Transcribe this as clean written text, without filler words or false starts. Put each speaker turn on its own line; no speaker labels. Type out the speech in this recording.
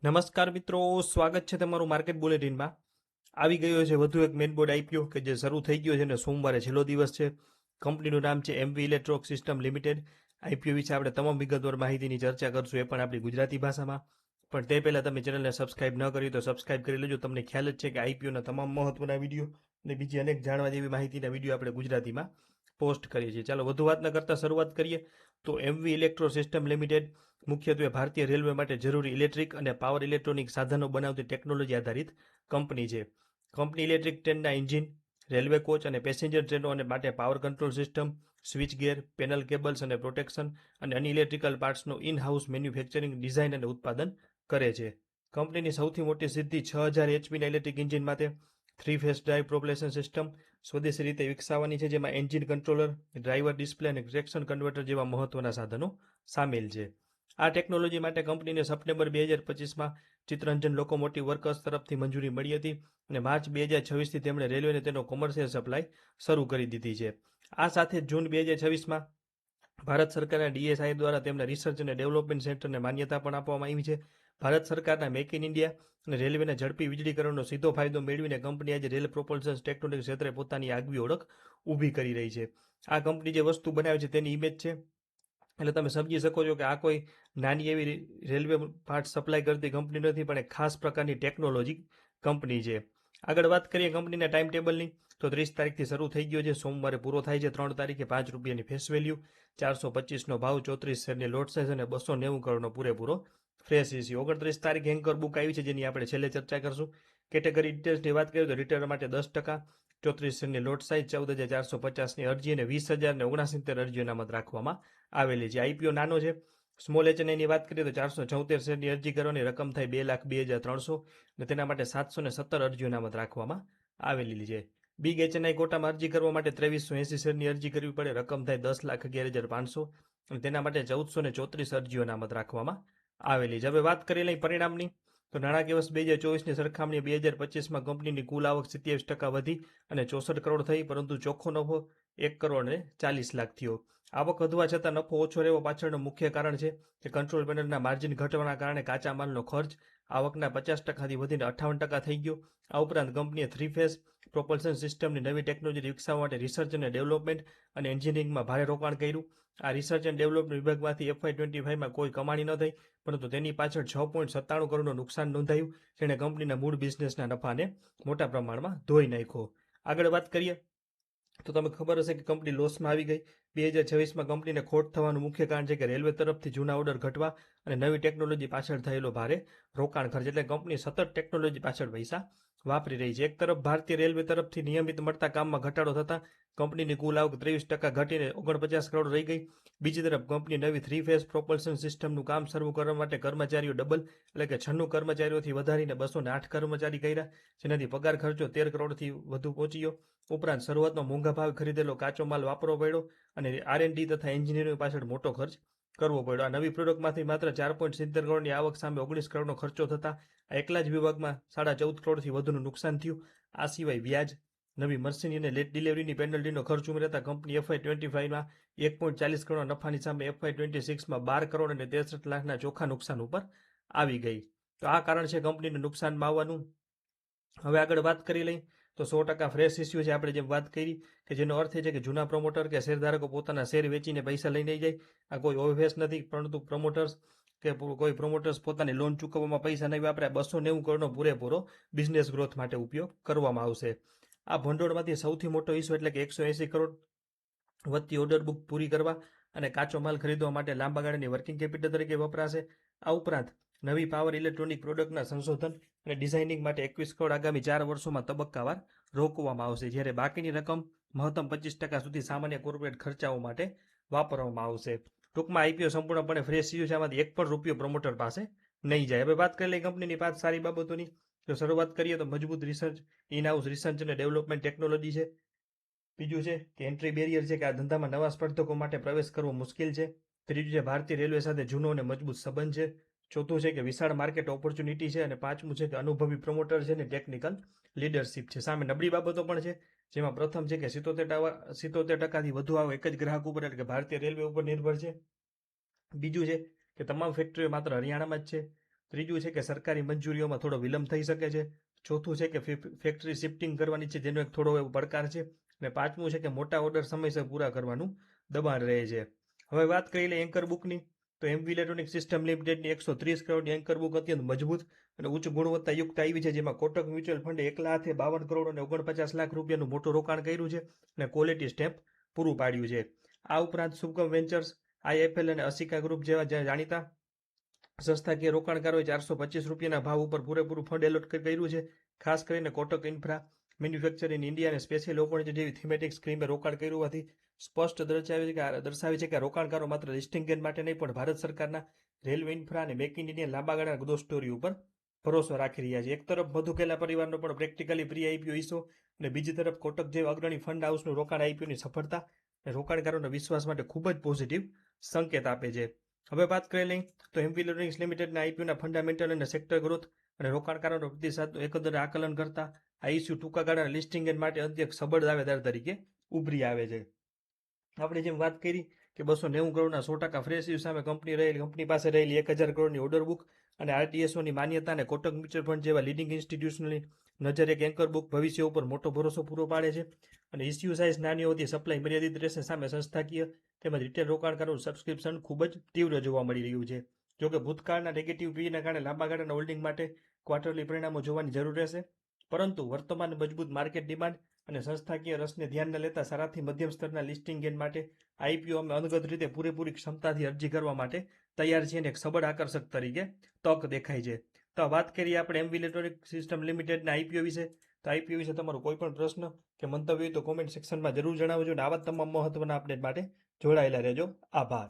નમસ્કાર મિત્રો, સ્વાગત છે તમારું માર્કેટ બુલેટિનમાં. આવી ગયો છે વધુ એક મેઇનબોર્ડ આઈપીઓ કે જે શરૂ થઈ ગયો છે અને સોમવારે છેલ્લો દિવસ છે. કંપનીનું નામ છે એમવી ઇલેક્ટ્રોક સિસ્ટમ લિમિટેડ. આઈપીઓ વિશે આપણે તમામ વિગતવાર માહિતીની ચર્ચા કરશું, એ પણ આપણી ગુજરાતી ભાષામાં. પણ તે પહેલાં તમે ચેનલને સબસ્ક્રાઇબ ન કરી તો સબસ્ક્રાઇબ કરી લેજો. તમને ખ્યાલ જ છે કે આઈપીઓના તમામ મહત્વના વિડીયો અને બીજી અનેક જાણવા જેવી માહિતીના વિડીયો આપણે ગુજરાતીમાં પોસ્ટ કરીએ છીએ. ચાલો વધુ વાત ન કરતાં શરૂઆત કરીએ. તો એમવી ઇલેક્ટ્રો સિસ્ટમ લિમિટેડ મુખ્યત્વે ભારતીય રેલવે માટે જરૂરી ઇલેક્ટ્રિક અને પાવર ઇલેક્ટ્રોનિક સાધનો બનાવતી ટેકનોલોજી આધારિત કંપની છે. કંપની ઇલેક્ટ્રિક ટ્રેનના એન્જિન, રેલવે કોચ અને પેસેન્જર ટ્રેનો અને માટે power control system, switch gear, panel cables અને પ્રોટેક્શન અને અન્ય ઇલેક્ટ્રિકલ પાર્ટ્સનો ઇન હાઉસ મેન્યુફેક્ચરિંગ, ડિઝાઇન અને ઉત્પાદન કરે છે. કંપનીની સૌથી મોટી સિદ્ધિ 6000 એચપીના ઇલેક્ટ્રિક એન્જિન માટે 3 ફેઝ ડ્રાઇવ પ્રોપલ્શન સિસ્ટમ સ્વદેશી રીતે વિકસાવવાની છે, જેમાં એન્જિન કંટ્રોલર, ડ્રાઈવર ડિસ્પ્લે અને ટ્રેક્શન કન્વર્ટર જેવા મહત્વના સાધનો સામેલ છે. આ ટેકનોલોજી માટે કંપનીને સપ્ટેમ્બર 2025માં ચિત્તરંજન લોકોમોટિવ વર્કર્સ તરફથી મંજૂરી મળી હતી અને માર્ચ 2026થી તેમણે રેલવેને તેનો કોમર્શિયલ સપ્લાય શરૂ કરી દીધી છે. આ સાથે જૂન 2026માં ભારત સરકારના ડીએસઆઈ દ્વારા તેમના રિસર્ચ અને ડેવલપમેન્ટ સેન્ટરને માન્યતા પણ આપવામાં આવી છે. ભારત સરકારના મેક ઇન ઇન્ડિયા અને રેલવેના ઝડપી વીજળીકરણનો સીધો ફાયદો મેળવીને કંપની આજે રેલ પ્રોપલ્શન ટેકનોલોજી ક્ષેત્રે પોતાની આગવી ઓળખ ઊભી કરી રહી છે. આ કંપની જે વસ્તુ બનાવે છે તેની ઇમેજ છે, એટલે તમે સમજી શકો છો કે આ કોઈ નાની એવી રેલવે પાર્ટ સપ્લાય કરતી કંપની નથી, પણ એક ખાસ પ્રકારની ટેકનોલોજી કંપની છે. આગળ વાત કરીએ કંપનીના ટાઈમ ટેબલની, તો 30 તારીખથી શરૂ થઈ ગયો છે, સોમવારે પૂરો થાય છે. 3 તારીખે ₹5ની ફેસ વેલ્યુ, 425નો ભાવ, 34 શેરની લોટ સાઇઝ અને 290 કરોડનો પૂરેપૂરો ફ્રેશ ઇસ્યુ. 29 તારીખે એન્કર બુક આવી છે, જેની આપણે છેલ્લે ચર્ચા કરશું. કેટેગરી ડિટેલ્સની વાત કરીએ તો રિટેલર માટે 10%, 34 શેરની લોટ સાઇઝ, 14,450ની અરજી અને 20,069 અરજીઓ અનામત રાખવામાં આવેલી છે. આઈપીઓ નાનો છે. સ્મોલ એચએનઆઈની વાત કરીએ તો 474 શેરની અરજી કરવાની રકમ થાય 2,02,300 અને તેના માટે 717 અરજીઓ અનામત રાખવામાં આવેલી છે. બિગ એચએનઆઈ કોટામાં અરજી કરવા માટે 2380 શેરની અરજી કરવી પડે, રકમ થાય 10,11,500 અને તેના માટે 1434 અરજીઓ અનામત રાખવામાં આવેલી છે. હવે વાત કરી લઈ પરિણામની, તો નાણાકીય વર્ષ 2024ની સરખામણીએ 2025માં કંપનીની કુલ આવક 27% વધી અને 64 કરોડ થઈ, પરંતુ ચોખ્ખો નફો 1,40,00,000 થયો. આવક વધવા છતાં નફો ઓછો રહેવા પાછળનું મુખ્ય કારણ છે કે કંટ્રોલ પેનલના માર્જિન ઘટવાના કારણે કાચા માલનો ખર્ચ આવકના 50%થી વધીને 58% થઈ ગયો. આ ઉપરાંત કંપનીએ 3 ફેઝ પ્રોપલ્શન સિસ્ટમની નવી ટેકનોલોજી વિકસાવવા માટે રિસર્ચ અને ડેવલપમેન્ટ અને એન્જિનિયરિંગમાં ભારે રોકાણ કર્યું. આ રિસર્ચ એન્ડ ડેવલપમેન્ટ વિભાગમાંથી FY25માં કોઈ કમાણી ન થઈ, પરંતુ તેની પાછળ 6.97 કરોડનું નુકસાન નોંધાયું, જેણે કંપનીના મૂળ બિઝનેસના નફાને મોટા પ્રમાણમાં ધોઈ નાખ્યો. આગળ વાત કરીએ તો તમને ખબર હશે કે કંપની લોસમાં આવી ગઈ. 2026માં કંપનીને ખોટ થવાનું મુખ્ય કારણ છે કે રેલવે તરફથી જૂના ઓર્ડર ઘટવા અને નવી ટેકનોલોજી પાછળ થયેલો ભારે રોકાણ ખર્ચ. એટલે કંપની સતત ટેકનોલોજી પાછળ પૈસા વાપરી રહી છે. એક તરફ ભારતીય રેલવે તરફથી નિયમિત મળતા કામમાં ઘટાડો થતાં કંપનીની કુલ આવક 23% ઘટીને 49 કરોડ રહી ગઈ. બીજી તરફ કંપની નવી 3 ફેઝ પ્રોપલ્શન સિસ્ટમનું કામ શરૂ કરવા માટે કર્મચારીઓ ડબલ, એટલે કે 96 કર્મચારીઓથી વધારીને 208 કર્મચારી કર્યા, જેનાથી પગાર ખર્ચો 13 કરોડથી વધુ પહોંચ્યો. ઉપરાંત શરૂઆતમાં મોંઘા ભાવે ખરીદેલો કાચો માલ વાપરવો પડ્યો અને R&D તથા એન્જિનિયરિંગ પાછળ મોટો ખર્ચ કરવો પડ્યો. આ નવી પ્રોડક્ટમાંથી માત્ર 4.70 કરોડની આવક સામે 19 કરોડનો ખર્ચો થતાં આ એકલા જ વિભાગમાં 14.5 કરોડથી વધુનું નુકસાન થયું. આ સિવાય વ્યાજ, નવી મશીનરી અને લેટ ડિલિવરીની પેનલ્ટીનો ખર્ચ ઉમેરતા કંપની FY25માં 1.40 કરોડના નફાની સામે FY26માં 12 કરોડ અને 63 લાખના ચોખ્ખા નુકસાન ઉપર આવી ગઈ. તો આ કારણ છે કંપનીને નુકસાનમાં આવવાનું. હવે આગળ વાત કરી લઈ તો 100% ફ્રેશ ઇસ્યુ છે. આપણે જેમ વાત કરી કે જેનો અર્થ એ છે કે જૂના પ્રમોટર કે શેરધારકો પોતાના શેર વેચીને પૈસા લઈ નહીં જાય. આ કોઈ ઓવેસ નથી, પરંતુ કોઈ પ્રોમોટર્સ પોતાની લોન ચૂકવવામાં પૈસા નહીં વાપરે. 290 કરોડનો પૂરેપૂરો બિઝનેસ ગ્રોથ માટે ઉપયોગ કરવામાં આવશે. આ ભંડોળમાંથી સૌથી મોટો ઇસ્યુ એટલે કે 180 કરોડ વધતી ઓર્ડર બુક પૂરી કરવા અને કાચો માલ ખરીદવા માટે લાંબા ગાળાની વર્કિંગ કેપિટલ તરીકે વપરાશે. આ ઉપરાંત નવી પાવર ઇલેક્ટ્રોનિક પ્રોડક્ટના સંશોધન અને ડિઝાઇનિંગ માટે 21 કરોડ આગામી 4 વર્ષોમાં તબક્કાવાર રોકવામાં આવશે, જ્યારે બાકીની રકમ મહત્તમ 25% સુધી સામાન્ય કોર્પોરેટ ખર્ચાઓ માટે વાપરવામાં આવશે. ટૂંકમાં આઈપીઓ સંપૂર્ણપણે ફ્રેશ ઇસ્યુ છે, આમાંથી એક પણ રૂપિયો પ્રમોટર પાસે નહીં જાય. હવે વાત કરી લઈએ કંપનીની 5 સારી બાબતોની. જો શરૂઆત કરીએ તો મજબૂત રિસર્ચ, ઇન હાઉસ રિસર્ચ અને ડેવલપમેન્ટ ટેકનોલોજી છે. બીજું છે કે એન્ટ્રી બેરિયર છે, કે આ ધંધામાં નવા સ્પર્ધકો માટે પ્રવેશ કરવો મુશ્કેલ છે. ત્રીજું છે ભારતીય રેલવે સાથે જૂનો અને મજબૂત સંબંધ છે. ચોથું છે કે વિશાળ માર્કેટ ઓપોર્ચ્યુનિટી છે અને પાંચમું છે કે અનુભવી પ્રમોટર છે અને ટેકનિકલ લીડરશિપ છે. સામે નબળી બાબતો પણ છે, જેમાં પ્રથમ છે કે 77%થી વધુ આવક એક જ ગ્રાહક ઉપર એટલે કે ભારતીય રેલવે ઉપર નિર્ભર છે. બીજું છે કે તમામ ફેક્ટરીઓ માત્ર હરિયાણામાં જ છે. ત્રીજું છે કે સરકારી મંજૂરીઓમાં થોડો વિલંબ થઈ શકે છે. ચોથું છે કે ફેક્ટરી શિફ્ટિંગ કરવાની છે, જેનો એક થોડો એવો પડકાર છે. અને પાંચમું છે કે મોટા ઓર્ડર સમયસર પૂરા કરવાનું દબાણ રહે છે. હવે વાત કરી લઈએ એન્કર બુકની, તો એમવી ઇલેક્ટ્રોનિક સિસ્ટમ લિમિટેડની 130 કરોડની એન્કર બુક અત્યંત મજબૂત અને ઉચ્ચ ગુણવત્તાયુક્ત આવી છે, જેમાં કોટક મ્યુચ્યુઅલ ફંડે એકલા હાથે 52 કરોડ અને 49 લાખ રૂપિયાનું મોટું રોકાણ કર્યું છે અને ક્વોલિટી સ્ટેમ્પ પૂરું પાડ્યું છે. આ ઉપરાંત શુભકમ વેન્ચર્સ, આઈએફએલ અને અસિકા ગ્રુપ જેવા જાણીતા સંસ્થાકીય રોકાણકારોએ 425 રૂપિયાના ભાવ ઉપર પૂરેપૂરું ફંડ એલોટ કર્યું છે. ખાસ કરીને કોટક ઇન્ફ્રા, મેન્યુફેક્ચરિંગ ઇન્ડિયા અને સ્પેશિયલ ઓપોર્ચ્યુનિટી જેવી થીમેટિક સ્કીમે રોકાણ કર્યું હોવાથી સ્પષ્ટ દર્શાવે છે કે આ રોકાણકારો માત્ર લિસ્ટિંગ ગેન માટે નહીં, પણ ભારત સરકારના રેલવે ઇન્ફ્રા અને મેક ઇન ઇન્ડિયા લાંબા ગાળાના ગ્રોથ સ્ટોરી ઉપર ભરોસો રાખી રહ્યા છે. એક તરફ મધુકેલા પરિવારનો પણ પ્રેક્ટિકલી પ્રી આઈપીઓ હિસ્સો અને બીજી તરફ કોટક જેવા અગ્રણી ફંડ હાઉસનું રોકાણ આઈપીઓની સફળતા અને રોકાણકારોના વિશ્વાસ માટે ખૂબ જ પોઝિટિવ સંકેત આપે છે. હવે વાત કરી લઈએ તો એમવી ઇલેક્ટ્રોનિક્સ લિમિટેડના આઈપીઓના ફંડામેન્ટલ અને સેક્ટર ગ્રોથ અને રોકાણકારોનો પ્રતિસાદનું એકંદરે આકલન કરતા આ ઇસ્યુ ટૂંકા ગાળાના લિસ્ટિંગ માટે અત્યંત સબળ દાવેદાર તરીકે ઉભરી આવે છે. આપણે જેમ વાત કરી કે 290 કરોડના 100% ફ્રેશ ઇસ્યુ સામે કંપની પાસે રહેલી 1000 કરોડની ઓર્ડર બુક અને આરટીએસઓની માન્યતા અને કોટક મ્યુચ્યુઅલ ફંડ જેવા લીડિંગ ઇન્સ્ટિટ્યુશનની નજર એક એન્કર બુક ભવિષ્ય ઉપર મોટો ભરોસો પૂરો પાડે છે. અને ઇસ્યુ સાઇઝ નાની હોવાથી સપ્લાય મર્યાદિત રહેશે, સામે સંસ્થાકીય તેમજ રિટેલ રોકાણકારોનું સબસ્ક્રિપ્શન ખૂબ જ તીવ્ર જોવા મળી રહ્યું છે. જોકે ભૂતકાળના નેગેટિવ પીના કારણે લાંબા ગાળાના હોલ્ડિંગ માટે ક્વાર્ટરલી પરિણામો જોવાની જરૂર રહેશે, પરંતુ વર્તમાન મજબૂત માર્કેટ ડિમાન્ડ અને સંસ્થાકીય રસને ધ્યાનમાં લેતા સારાથી મધ્યમ સ્તરના લિસ્ટિંગ ગેન માટે આઈપીઓ અમે અંગત રીતે પૂરેપૂરી ક્ષમતાથી અરજી કરવા માટે તૈયાર છીએ અને એક સબળ આકર્ષક તરીકે તક દેખાય છે. તો વાત કરીએ આપણે એમવી ઇલેક્ટ્રોનિક સિસ્ટમ લિમિટેડના આઈપીઓ વિશે. તો આઈપીઓ વિશે તમારો કોઈ પણ પ્રશ્ન કે મંતવ્ય હોય તો કોમેન્ટ સેક્શનમાં જરૂર જણાવજો અને આવા તમામ મહત્વના અપડેટ માટે જોડાયેલા રહેજો. આભાર.